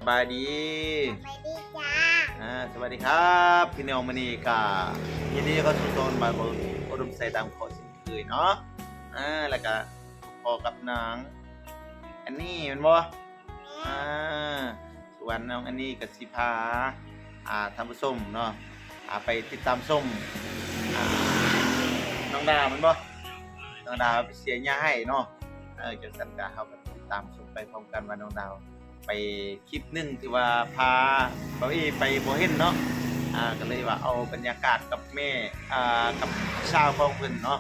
บายดีสวัสดีจ้าสวัสดีครับพี่น้องมื้อนี้ก็ยินดีเข้าสู่โซนบ้านบ่อุดมใส่ตามขอเช่นเคยเนาะแล้วก็พอกับนางอันนี้แม่นบ่อ่าส่วนน้องอันนี้ก็สิพาท่านผู้ชมเนาะไปติดตามชมอ่าน้องดาวแม่นบ่น้องดาวไปเสียหญ้าให้เนาะจังซั่นก็เฮาก็ติดตามชมไปพร้อมกันว่าน้องดาวไปคลิปหนึ่งที่ว่าพาเบาอี้ไปบ่เห็นเนาะก็เลยว่าเอาบรรยากาศกับแม่กับชาวของเพิ่นเนาะ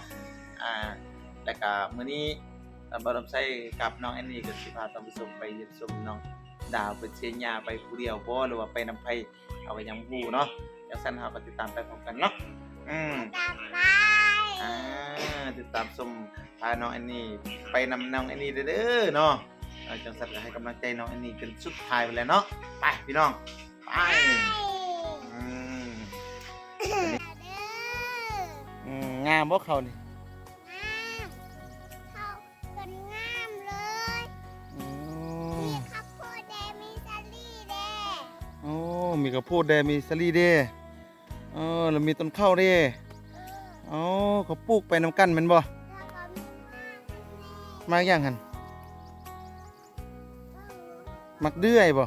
แล้วก็มื้อนี้บ่ต้องใช้กับน้องแอนนี่ก็สิพาท่านผู้ชมไปเยี่ยมชมน้องดาวเพิ่นเชียร์หญ้าไปผู้เดียวบ่หรือว่าไปนำไผเอาก็ยังบ่ฮู้เนาะจังซั่นเฮาก็ติดตามไปพร้อมกันเนาะตามไปติดตามชมพาน้องแอนนี่ไปนำน้องแอนนี่เด้อเนาะจังสันก็ให้กำลังใจน้องอันนี้จนสุดท้ายไปแล้วเนาะไปพี่น้องไปงามบ่เขานี่เขาเป็นงามเลยมีข้าวโพดแดงมีสาลี่แดงมีข้าวโพดแดงมีสาลี่แดงแล้วมีต้นข้าวแดงเขาปลูกไปน้ำกันแม่นบ่มาอย่างหั่นมักเดือยบ่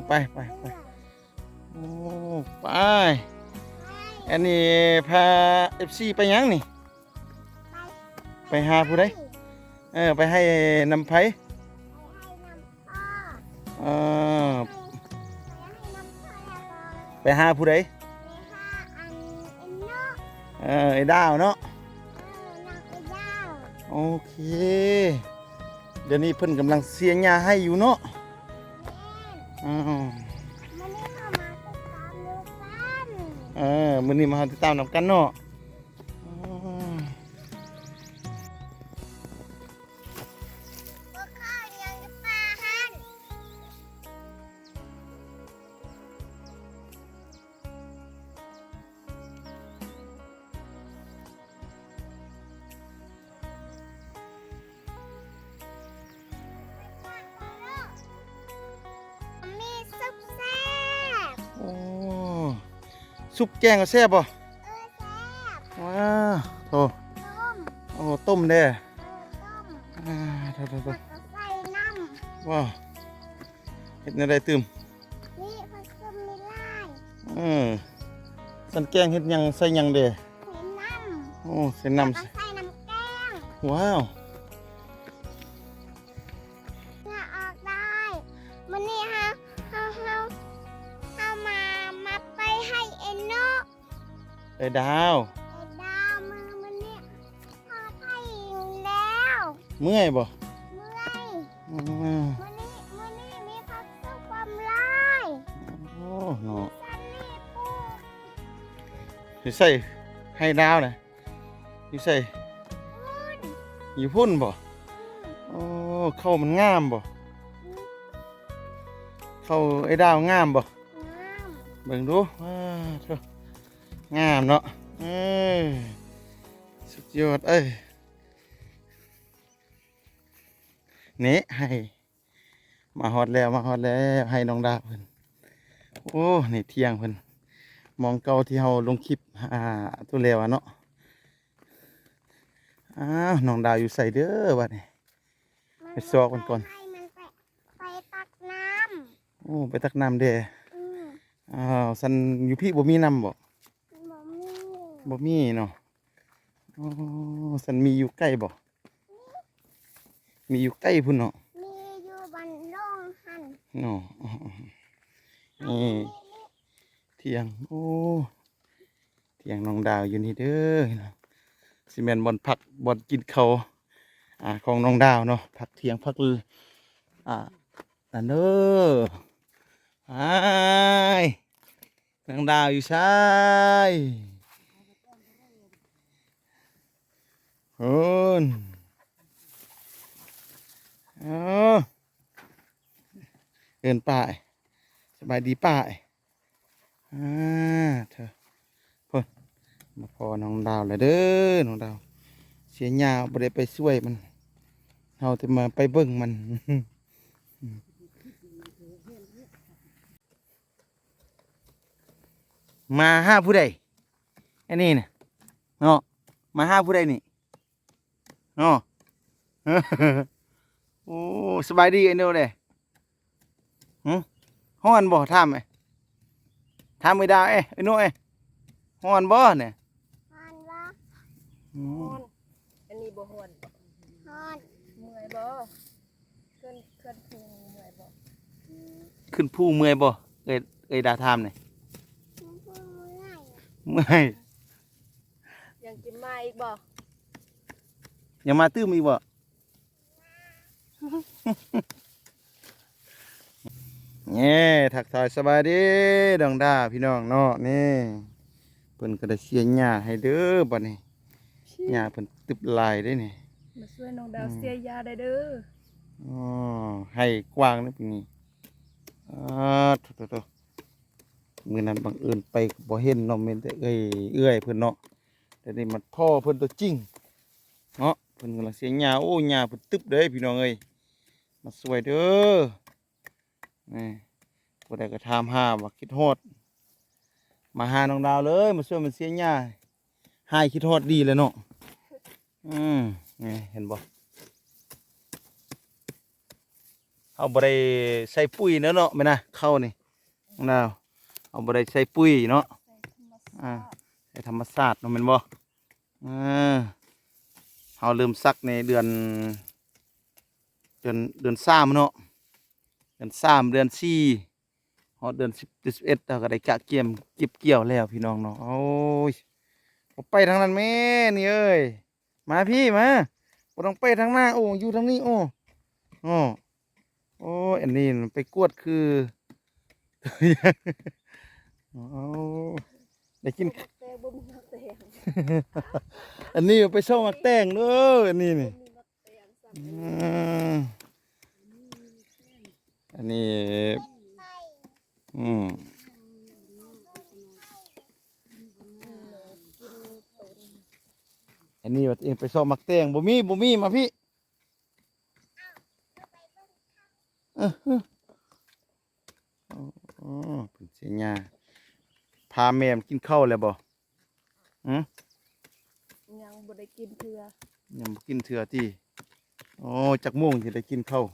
ไปไปอันนี้พา FC ไปยังนี่ไปหาผู้ใดไปให้นำไผไปหาผู้ใดไอ้ดาวเนาะโอเคเดี๋ยวนี้เพิ่นกำลังเสียหญ้าให้อยู่เนาะมื้อนี้มาติดตามนำกันเนาะซุปแกงก็แซ่บบ่ว้าวโอ้ต้มเด้ว้าวเฮ็ดแนวใดตื่มนี่ผสมมีลายสันแกงเฮ็ดหยังใส่หยังเด้ใส่น้ำใส่น้ำแกงว้าวเนี่ยออกได้มันนี่เฮามาไปให้เอ็นโนไอ้ดาวมือมันเนี่ยพอไทยแล้วเมื่อยบ่มันนี่มีพักสุกความลายเนาะซันนี่ปูอยู่ใส่ให้ดาวน่ะอยู่ใส่อยู่พุ่นบ่เข้ามันงามบ่เข้าไอ้ดาวงามบ่เบิ่งดูเถอะงามเนาะสุดยอดนี่ให้มาฮอดแล้วให้น้องดาวเพิ่นโอ้นี่เที่ยงเพิ่นมองเก่าที่เฮาลงคลิปตัวแล้วเนาะน้องดาวอยู่ใส่เด้อบัดนี้ไปซอกมันก่อนไปตักน้ำไปตักน้ำเด้สันอยู่พี่บ่มีน้ำบ่มีเนาะสันมีอยู่ใกล้บ่มีอยู่ใกล้พุ่นเนาะมีอยู่บนโล่งหันเนาะนี่เที่ยงเที่ยงน้องดาวอยู่นี่เด้อซีเมนบอลผักบอลกินเขาของน้องดาวเนาะผักเที่ยงผักลือนั่นเด้อน้องดาวอยู่ใช่เอินป่ายสบายดีป่ายเธอพ่นมาพอน้องดาวเลยเด้อน้องดาวเสียหญ้าบ่ได้ไปช่วยมันเราจะมาไปเบิ่งมัน มาห้าผู้ใดอันนี้น่ะเนาะมาห้าผู้ใดนี่เนาะ โอ้สบายดีไอ้เด้อเด้ฮ้อนบ่ถามถามไม่ได้ไอ้หนูฮ้อนบ่เนี่ย ฮอนบ่ อืม ฮ้อนอันนี้บ่ฮ้อน ฮอน เมื่อยบ่เคลื่อนพุงเมื่อยบ่ ขึ้นผู้เมื่อยบ่เอ้ยดาถามนี่ มันพูดเมื่อย เมื่อย ยังกินมาอีกบ่ อย่ามาตื้มอีกบ่ นี่ทักทายสบายดีดองดาพี่น้องเนาะนี่เพิ่นก็ได้เสียหญ้าให้เด้อบัดนี้หญ้าเพิ่นตึบลายได้นี่ มาช่วยน้องดาวเสียยาได้เด้อ อ๋อให้กว้างนะพี่นี่โตมื้อนั้นบังเอิญไปก็บ่เห็นเนาะแม่นแต่เอื้อยเพิ่นเนาะแต่นี่มันพ่อเพิ่นตัวจริงเนาะเพิ่นกำลังเสียหญ้าโอ้หญ้าเพิ่นตึบเด้พี่น้องเอ้ยมาสวยเด้อนี่บ่ได้ก็ถามหาว่าคิดฮอดมาหาน้องดาวเลยมาช่วยมันเสียหญ้าหายคิดฮอดดีเลยเนาะนี่เห็นบ่เอาบ่ได้ใส่ปุ๋ยเนาะแม่นะเข้านี่น้องดาวเอาบ่ได้ใส่ปุ๋ยเนาะ ใส่ธรรมชาติ ใส่ธรรมชาติเนาะแม่นบ่เฮาเริ่มซักในเดือน3เนาะเดือน3เดือน4ฮอดเดือน10เดือน11เราก็ได้กะเก็บเกี่ยวแล้วพี่น้องเนาะโอ้ยบ่ไปทางนั้นแม่นี่เอ้ยมาพี่มาบ่ต้องไปทางหน้าโอ้อยู่ทางนี้โอ้โอ้ยอันนี้มันไปกวดคือ โอ้ได้กิน แต่บ่มีมักแตง อันนี้ไปส่งมักแตงเด้ออันนี้นี่ บ่มีมักแตงซ้ำ อันนี้อืมอันนี้ว่าเองไปส่งมักแตงบ่มีมาพี่อ๋อเป็นเสียหญ้าพาแม่มกินข้าวแล้วบ่ ยังบ่ได้กินเทื่อ ยังบ่กินเถื่อที่โอ้จักโม่วงสิได้กินข้าว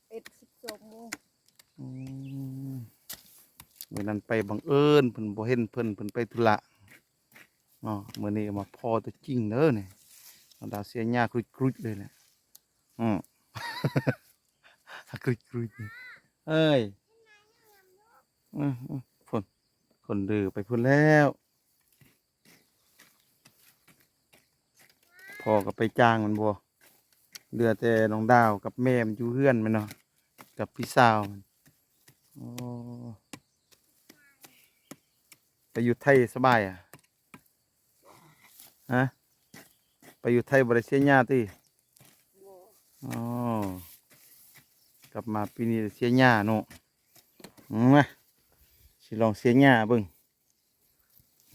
11 12โมง อืมมื้อนั้นไปบังเอิญเพิ่นบ่เห็นเพิ่นไปธุระมื้อนี้มาพ่อตัวจริงเด้อนี่น้องดาวเสียหญ้ากรุดๆเลยแหละอืม กรุดๆเอ้ยพุ่นคนดื้อไปพุ่นแล้วพ่อก็ไปจ้างมันบ่เหลือแต่น้องดาวกับแม่มันอยู่เฮือนมันเนาะกับพี่สาวมันโอ้ไปอยู่ไทยสบายฮะไปอยู่ไทยบ่ได้เสียหญ้าติ บ่ อ๋อกลับมาปีนี้ได้เสียหญ้าเนาะมาสิลองเสียหญ้าเบิ่ง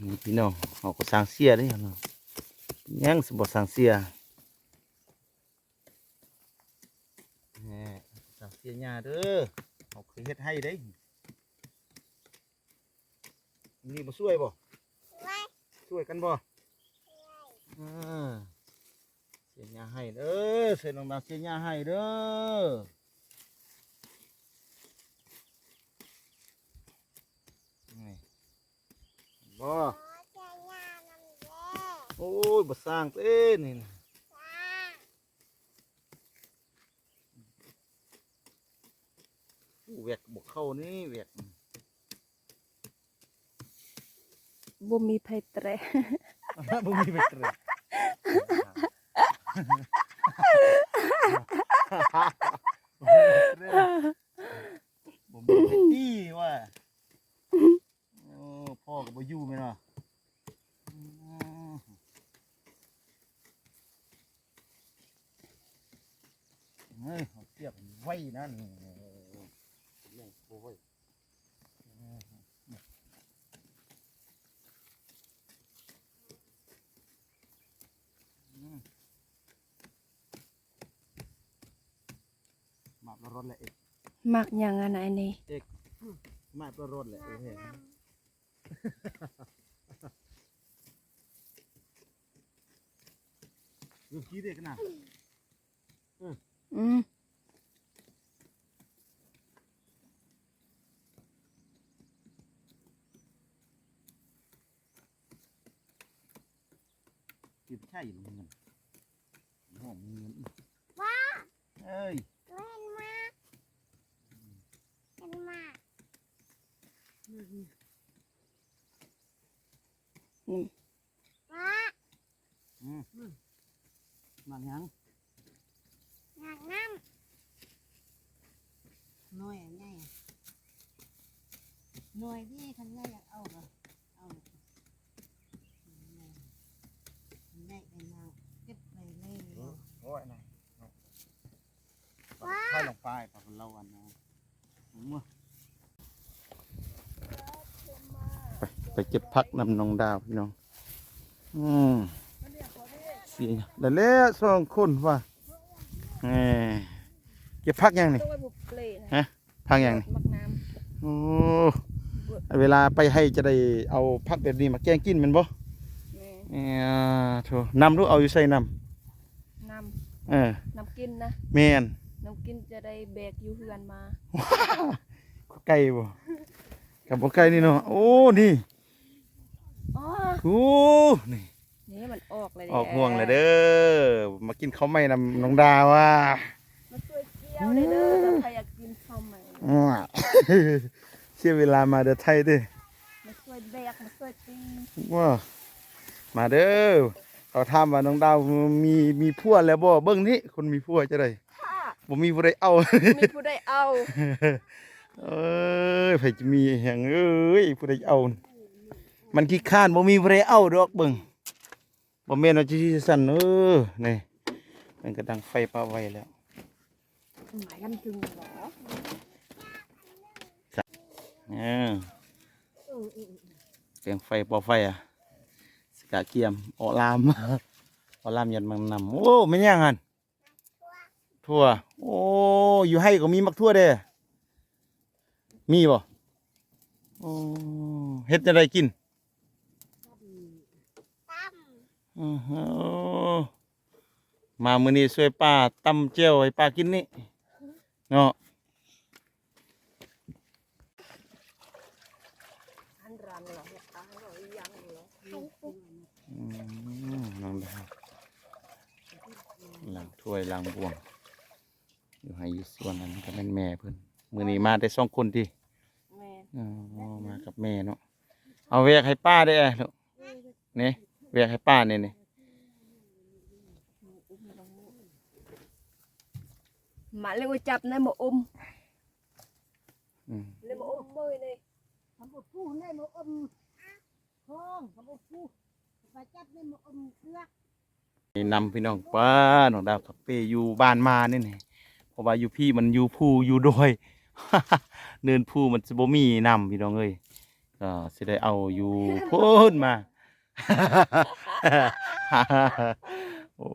นี่พี่น้องเขาก็สร้างเสียเด้เนาะยังสิบ่สร้างเสียแหน่สร้างเสียหญ้าเด้อเขาเคยเฮ็ดให้เด้นี่บ่ช่วยบ่ ไว้ ช่วยกันบ่อ่าเสียหญ้าให้เด้อเสียน้องดาวเสียหญ้าให้เด้อนี่บ่ ขอใจงานนำแย่ โอ้ยบ่สร้างเต้นี่นะ จ้า แหวกบ่เข้านี่แหวก บ่มีไผแตร บ่มีเบ็ดเลยบ่มีเบ็ดตี้ว่ะโอ้พ่อก็บ่อยู่แม่นเนาะเฮ้ยเอาเสียบไว้นะนี่เลี้ยงบ่ไว้มาประรถแหละเอก มักหยังอันไหนนี่ มาประรถแหละเอก ดูขี้เด็กนะ อืม กินใช่หรือเงินหอมเงิน ว้า เอ้ย เล่นมากเล่นมาก ว้า มายัง อยากน้ หน่วยใหญ่หน่วยที่คันใหญ่อยากเอาเหรอเอาใหญ่ไปมาเก็บไปเลย โอ้ยนายค่อยลงไปปากเราอันนะไปเก็บพักนำน้องดาวพี่น้องเสียแล้วเละสองคนว่ะเก็บพักยังนี่ ต้องไปบุกเปลนะ พักยังนี่ มักน้ โอ้เวลาไปให้จะได้เอาพักแบบนี้มาแกงกินแมันบ่ ำแม่ โถนำดูเอาอยู่ใส่น น้ ำ ำน้ำกินนะ แม่น น้ำกินจะได้แบกอยู่เฮือนมา ไก่บ่กับบ่ไก่นี่เนาะโอ้นี่ อ๋อ โอ้นี่ นี่มันออกเลย ออกห่วงเลยเด้อมากินข้าวไหม้นำน้องดาว่า มาช่วยเกี่ยวเลยเด้อแต่ใครอยากกินข้าวใหม่ เสียเวลามาเด้อไทยเด้อ มาช่วยแบกมาช่วยตี ว้ามาเด้อเขาถามว่าน้องดาวมีผัวแล้วบ่เบิ่งนี่คนมีผัวจะได้ ค่ะ บ่มีผู้ใดเอา มีผู้ได้เอา เอ้ยไผจะมีแหงเอ้ยผู้ใดเอา มันขี้ข้านบ่มีผู้ใดเอาดอกเบิ่งบ่แม่นว่าสิสั่นนี่มันก็ดังไฟปะไว้แล้ว หมายกันถึงเหรอ เสียงไฟปอไฟอ่ะสกาเกียมออลาม ออลามยันมังนำโอ้ไม่นยังหันทั่วโอ้อยู่ให้ก็มีมักทั่วเด้มีบ่โอ้เฮ็ดจะได้กิน ตั้ม อื้อหือมามื้อนี้ช่วยป้าตำเจียวให้ป้ากินนี่เนาะ อันรันเหรอตาเหรอยังเหรอ ไข่ปุ๊บ น้องดาวล้างถ้วยล้างบ่วงอยู่ให้อยู่ส่วนนั้นก็แม่นแม่เพิ่นมื้อนี้มาได้2คนติ แม่ อ๋อมากับแม่เนาะเอาแวกให้ป้าได้ลูกนี่แวกให้ป้านี่ หมาเลยว่าจับในหมอม อืม เลยหมอมมือเลย ทำบุตรผู้ในหมอมห้องทำบุตรผู้ไปจับในหมอมเกลือ นี่นำพี่น้องป้าน้องดาวกับเป้อยู่บ้านมานี่นี่เพราะว่าอยู่พี่มันอยู่ภูอยู่ดอย เนินภูมันสิบ่มีนำพี่น้องเอ้ยก็สิได้เอาอยู่โพ้นมา โอ้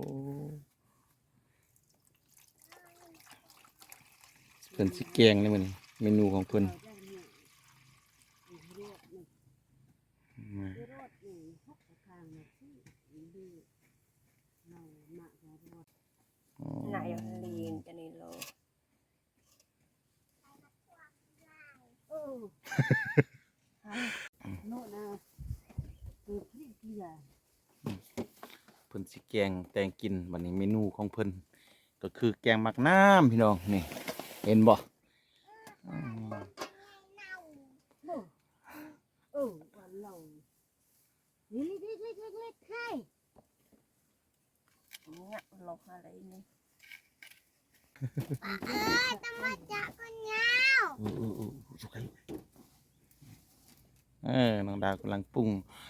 เพิ่นสิแกงนี่มันเมนูของเพิ่นมา อ๋อ ไหนลีนจะนี่โล โน่นนะคือพริกเกลือ เพิ่นสิแกงแตงกินบัดนี้เมนูของเพิ่นก็คือแกงมักน้ำพี่น้องนี่เห็นบ่อืม วันเราเล็กๆๆๆๆให้ เนี่ยลอกอะไรนี่ ต้องมาจับกันยาว สุกน้องดาวกำลังปรุง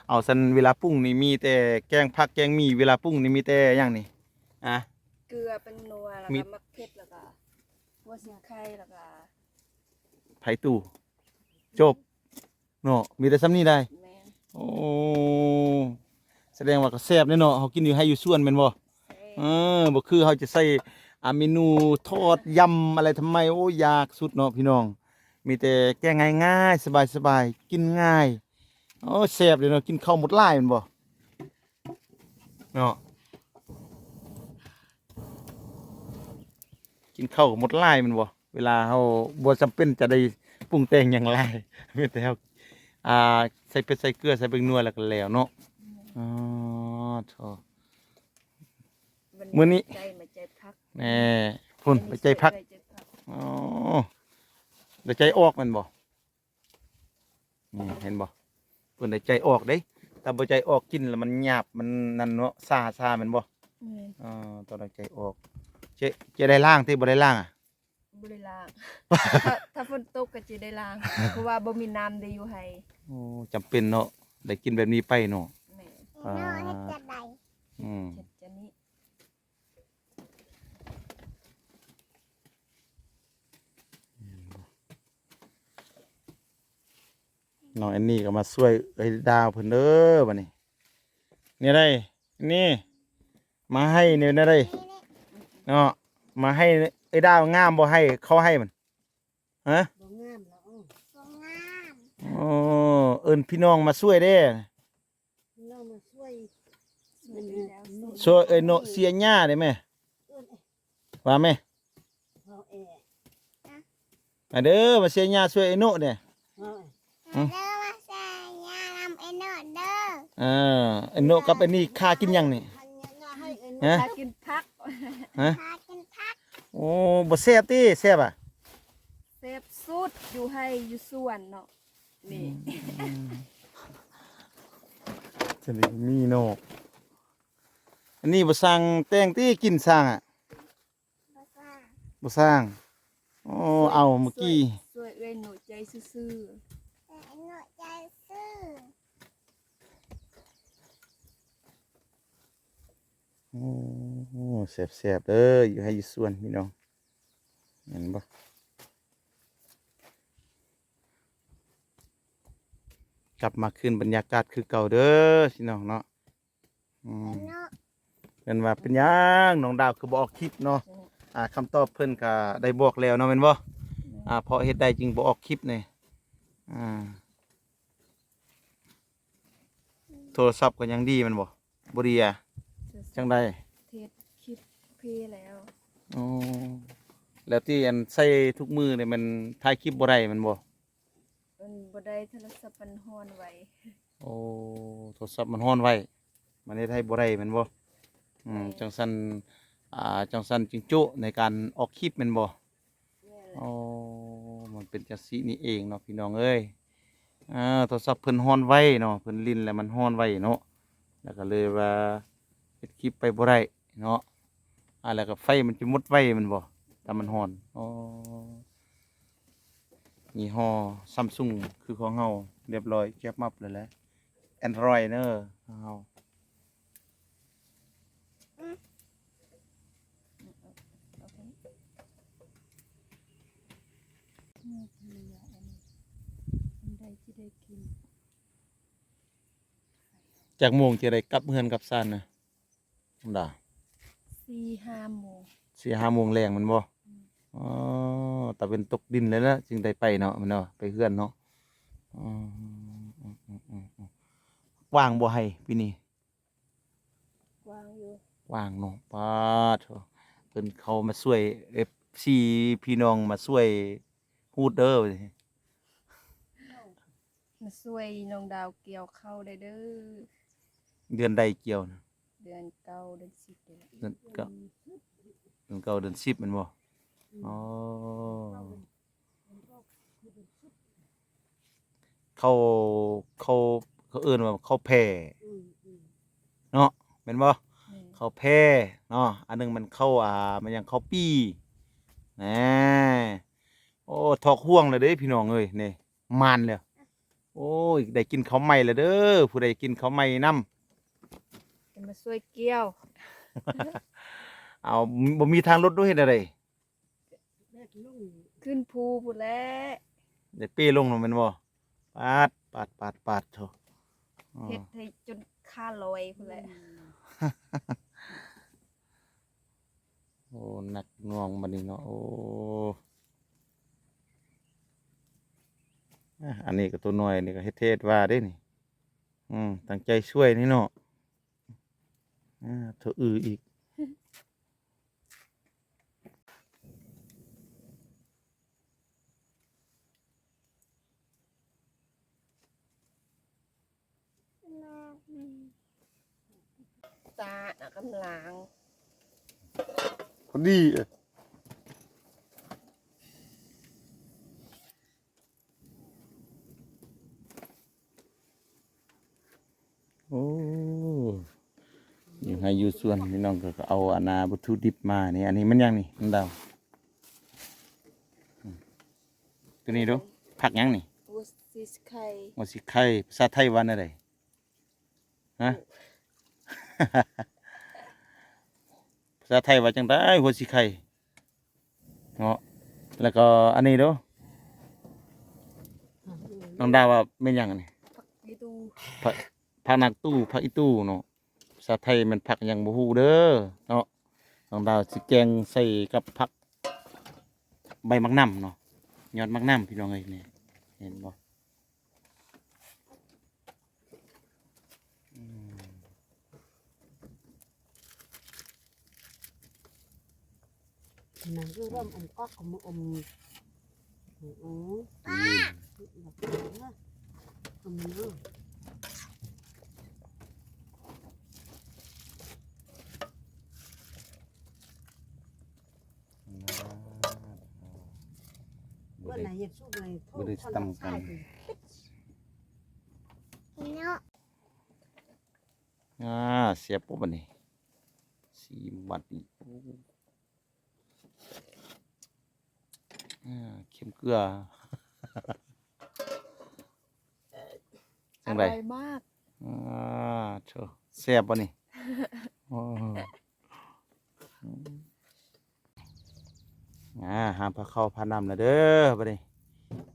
เอาซันเวลาปรุงนี่มีแต่แกงผักแกงมีเวลาปรุงนี่มีแต่อย่างนี่อ่ะ เกลือเป็นนัวแล้ว มี ก็มะเขือแล้วก็หัวสิงไข่แล้วก็ ไผ่ตู้จบเนาะมีแต่ซ้ำนี้ได้ แม่น โอ้แสดงว่าก็แซ่บแน่เนาะเฮากินอยู่ให้อยู่ส่วนแม่นบ่ เอ้ย บ่คือเขาจะใส่เมนูทอดยำอะไรทำไมโอ้ยากสุดเนาะพี่น้อง มีแต่แกงง่ายๆสบายๆกินง่าย โอ้แซ่บเลยเนาะกินข้าวหมดลายแมันบ่เนาะกินข้าวหมดลายแมันบ่เวลาเฮาบ่จำเป็นจะได้ปรุงแต่งหยังหลายมีแต่เฮาอ่าใส่เป็ดใส่เกลือใส่เบิ่งนัวแล้วก็แล้วเนาะอ๋อโธ่ มื้อนี้ ใจมาใจพัก แหน่พุ่นไปใจพัก ใจพัก อ๋อได้ใจออกแมันบ่นี่เห็นบ่เพิ่นได้ใจออกเด้ถ้าบ่ใจออกกินแล้วมันหยาบมันนั่นเนาะซ่าแม่นบ่ แม่น อ๋อตอนได้ใจออกเจ๊ได้ล้างที่บ่ได้ล้างอ่ะ บ่ได้ล้าง ถ้าฝนตกก็จะได้ล้าง เพราะว่าบ่มีน้ำได้อยู่ให้ โอ้จำเป็นเนาะได้กินแบบนี้ไปเนาะ แม่น ไอ้น้อยให้จะได้ อืม เฮ็ดจังนี้ น้องแอนนี่ก็มาช่วยไอ้ดาวเพิ่นเด้อบัดนี้นี่ได้นี่มาให้นี่ได้ นี่ เนาะมาให้ไอ้ดาวงามบ่ให้เขาให้มันฮะ บ่งามแล้ว สวยงาม โอ้เอิ้นพี่น้องมาช่วยเด้ น้องมาช่วย สวยอยู่แล้ว ช่วยเอ้ยโนเสียหญ้าได้ไหม เอิ้น ว่าไหม เฮาแอ มาเด้อมาเสียหญ้าช่วยไอ้โนเนี่ย เฮา เด้อมาใส่ยานำไอ้โนดเด้อ ไอ้โนกับไอ้นี่ค่ากินหยังนี่ ให้งาให้เอิ้น ฮะ ถ้ากินพัก ฮะ พากินพัก โอ้บ่แซ่บติแซ่บอ่ะ เซฟสุดอยู่ให้อยู่สวนเนาะนี่ จะได้มีโนอันนี้บ่สร้างแต่งติกินสร้างอ่ะ ภาษา บ่สร้างโอ้เอาเมื่อกี้ สวยเอ้ยหนูใจซื่อ แต่ไอ้โนดใจซื่อ โอ้แซ่บๆเด้ออยู่ให้อยู่สวนพี่น้องเห็นบ่กลับมาคืนบรรยากาศคือเก่าเด้อพี่น้องเนาะอื ไอ้ ม โนด เพิ่นว่าเป็นหยังน้องดาวคือบ่ออกคลิปเนาะคำตอบเพิ่นก็ได้บอกแล้วเนาะแม่นบ่เพราะเฮ็ดได้จริงบ่ออกคลิปนี่อ่าโทรศัพท์ก็ยังดีแมันบ่บ่ดีอ่ะ ๆ จังได๋ เทศคลิปเพแล้ว อ๋อแล้วที่อันใส่ทุกมือนี่มันถ่ายคลิปบ่ได้แมันบ่ มันบ่ได้โทรศัพท์มันฮ้อนไว้ โอ้โทรศัพท์มันร้อนไว้มันเฮ็ดให้บ่ได้แมันบ่จังซั่นจังซั่นจึงจุในการออกคลิปแม่นบ่ แม่นแหละ อ๋อมันเป็นจังซี่นี่เองเนาะพี่น้องเอ้ยโทรศัพท์เพิ่นร้อนไว้เนาะเพิ่นลิ้นแล้วมันร้อนไว้เนาะแล้วก็เลยว่าเฮ็ดคลิปไปบ่ได้เนาะแล้วก็ไฟมันจะหมดไว้แมันบ่ถ้ามันร้อนอ๋อยี่ห้อ Samsung คือของเฮาเรียบร้อยเก็บมับแล้วแหละ Android เด้อของเฮา โอเค นี่คืออันนี้อันใดที่ได้กิน จากโมงจะได้กลับเฮือนกลับซ่านนะธรรมดา 4-5 โมง 4-5 โมงแรงมันบ่อ๋อแต่เป็นตกดินแล้วนะจึงได้ไปเนาะมันเนาะไปเฮือนเนาะอ๋อว่างบ่ให้ปีนี้ วางอยู่ ว่างเนาะปาดโถ่เพิ่นเขามาช่วย FC พี่น้องมาช่วยฮูดเด้อ มาช่วยน้องดาวเกี่ยวข้าวได้เด้อ เดือนใดเกี่ยวนะ เดือนเก้าเดือน10นี่แหละ เดือนเก้าเดือนเก้าเดือน10แมันบ่อ๋อเขาเขาเขาเอิ้นว่าเขาแผ่ อืม เนาะแม่นบ่ แม่ ข้าวแพ้เนาะอันหนึงมันเข้ามันยังข้าวปี้แหน่โอ้ทอกห่วงเลยเด้พี่น้องเอ้ยนี่มันแล้วโอ้ยได้กินข้าวใหม่แล้วเด้อผู้ใดกินข้าวใหม่นํ จะมาช่วยเกี่ยว เอาบ่มีทางรถด้วยเฮ็ดอะไร แม่ลุง ขึ้นภูพุ่นแหล้ว ได้เป้ลงเนาะแม่นบ่ปาดโถอ๋อ เฮ็ดให้จนค่าลอยพุ่นแหละ โอ้หนักหน่วงบัดนี้เนาะโอ้อันนี้ก็ตัวน้อยนี่ก็เฮ็ดเทศว่าเด้นี่ ตั้งใจช่วยนี่เนาะเธออีกตาน่ะกำลัง พอดีโอ้อยู่ให้อยู่ส่วนพี่น้องก็เอาอาณาวัตถุดิบมานี่อันนี้มันยังนี่มันดาวตัวนี้ดูผักยังนี่ วัวซิสไข่ ว่าสิไข่ภาษาไทยวันอะไรฮะ ภาษาไทยว่าจังได้หัวสิไข่เนาะแล้วก็อันนี้ดูน้องดาวว่าเป็นหยังนี่ ผักยีตู ผักนักตู้ผักอีตู้เนาะภาษาไทยมันผักหยังบ่ฮู้เด้อเนาะน้องดาวสิแกงใส่กับผักใบมักน้ำเนาะยอดมักน้ำพี่น้องเอ้ยนี่เห็นบ่อืม นั่นคือเริ่มอมก๊อกอมอมแบบนี้นะอมเนาะ บ่ ว่า ได้ ไหนอยากสู้เลย บ่ได้ตำกัน เนาะ เสียบปุ๊บอันนี้4 บาทอีกเค็มเกลือ อ จังได ร่อยมาก เถอะเสียบบ่นี่โอ้หาพาข้าวพาน้ำแล้วเด้อบัดนี้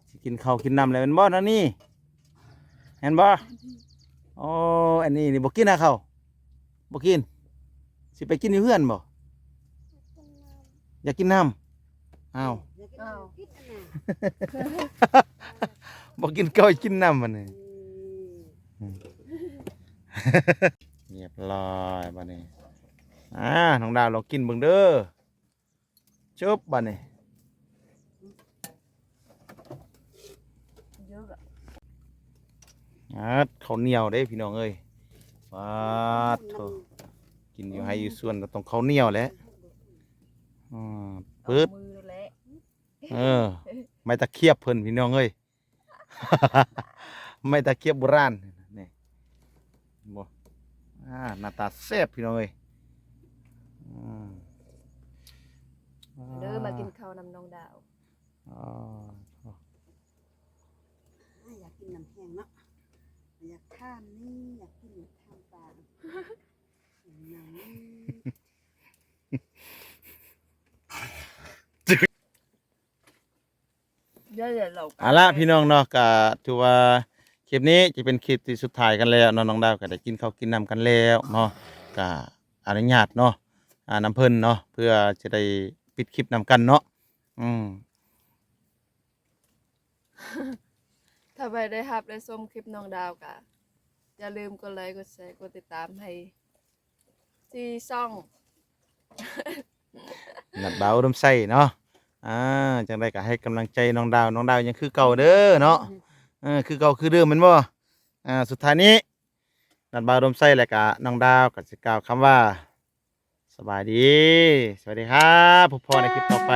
สิกินข้าวกินน้ำแล้วแม่นบ่นั่นนี่เห็นบ่โอ้อันนี้นี่บ่กินนะข้าวบ่กินสิไปกินอยู่เฮือนบ่อยากกินน้ำอ้าว อ้าว คิดอันน่ะ บ่กินข้าวกินน้ำมันนี่เรียบร้อยบัดนี้น้องดาวลองกินเบิ่งเด้อจบบัดนี้ เยอะอะ ข้าวเหนียวเด้พี่น้องเอ้ยว้าดโถกินอยู่ให้อยู่ส่วนก็ต้องข้าวเหนียวแหละปึ๊ด เอามือแหละ ไม่ตะเคียบเพิ่นพี่น้องเอ้ย ไม่ตะเคียบโบราณนี่บ่หน้าตาแซ่บพี่น้องเอ้ย เด้อมากินข้าวนำน้องดาว อยากกินน้ำแห้งเนาะอยากทานนี่อยากกินทานปลาน้ำนี่ เยอะเลยเรา เอาละพี่น้องเนาะก็ถือว่าคลิปนี้จะเป็นคลิปที่สุดท้ายกันแล้วเนาะน้องดาวก็ได้กินข้าวกินน้ำกันแล้วเนาะก็อนุญาตเนาะน้ำเพิ่นเนาะเพื่อจะได้ปิดคลิปนำกันเนาะ ถ้าไปได้รับได้ชมคลิปน้องดาวกะอย่าลืมกดไลค์กดแชร์กดติดตามให้ที่ช่อง นัดดาวดมใส่เนาะจังได้ก็ให้กำลังใจน้องดาวยังคือเก่าเด้อเนาะคือเก่าคือเดิมแม่นบ่สุดท้ายนี้นัดบ่าวดมใส่แล้วก็น้องดาวก็สิกล่าวคำว่าสบายดีสวัสดีครับพบพอในคลิปต่อไป